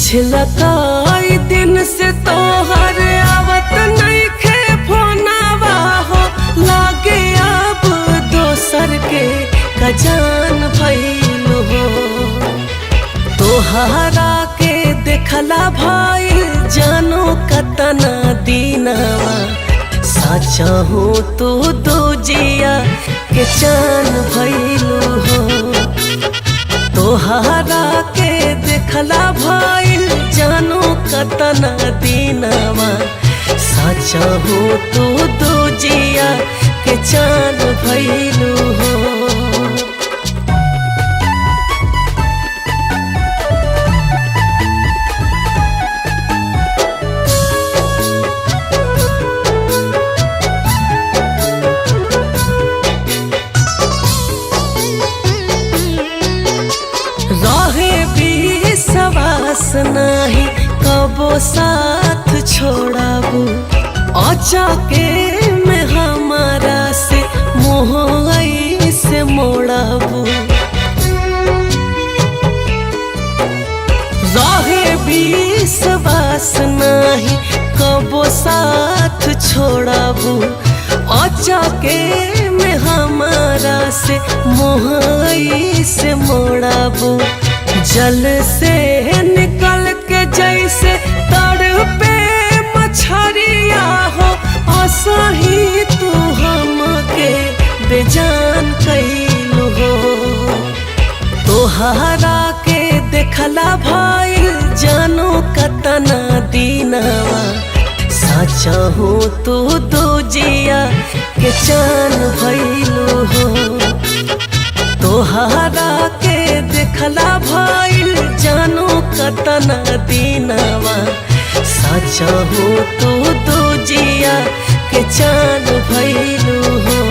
पिछला कई दिन से तोहर आवत नइखे फोनवा हो, लागे अब दोसर के खजान भइल हो। तोहरा के देखला भइल जानो कतना दीनवा, साचा हो तू दूजिया के चान भइल हो। तोहरा के देखला भइल जानो कतना दीनवा, साचा हो तू दूजिया के चान भइल हो। रहे विश्वास नहीं कबो साथ छोड़ाबू, अचाके में हमारा से मोह से मोड़ाबू। रहे विश्वास नहीं कबो साथ छोड़ाबू, अचाके में हमारा से मोह से मोड़ाबू। जल से निकल के जैसे तड़पे मछरिया हो, असही तू हमके बेजान कैलू हो। तोहरा के देखला भइल जानो कतना दीनवा, साचा हो तू दूजिया के चान भइलू हो। तोहरा के देखला भइल जानो कतना दीनवा, साचा हो तू दूजिया के चान भइलू हो।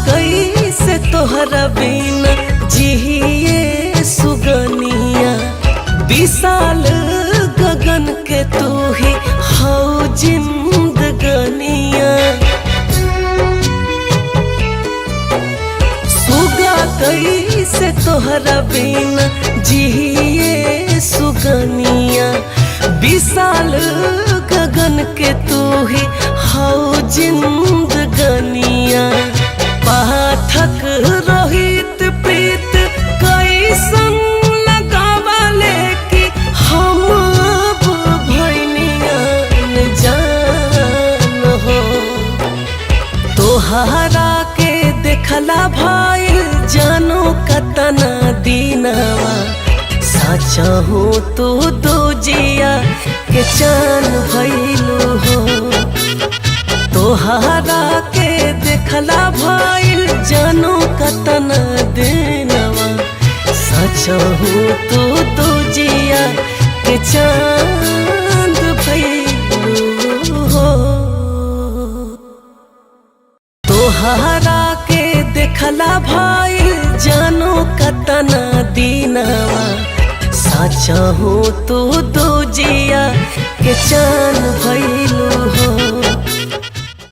कैसे तोहरा बिना जिए सुगनिया, विशाल गगन के तू ही हौ जिंदगनिया। सुगा कैसे तोहरा बिना जिए सुगनिया, विशाल गगन के तू ही हौ जिंदगनिया। पाठक रोहित प्रीत कैसन लगावले कि हम अब भैनियान जान हो। तोहरा के देखला भइल जानो कतना दीनवा, साचा हो तू दूजिया के चान भइलू हो। तोहरा के देखला भइल जानो कतना दीनवा, साचा हो तू दूजिया के चांद भइलू हो। तोहरा के देखला भइल जानो कतना दीनवा, साचा हो तू दूजिया के चान भइलू हो।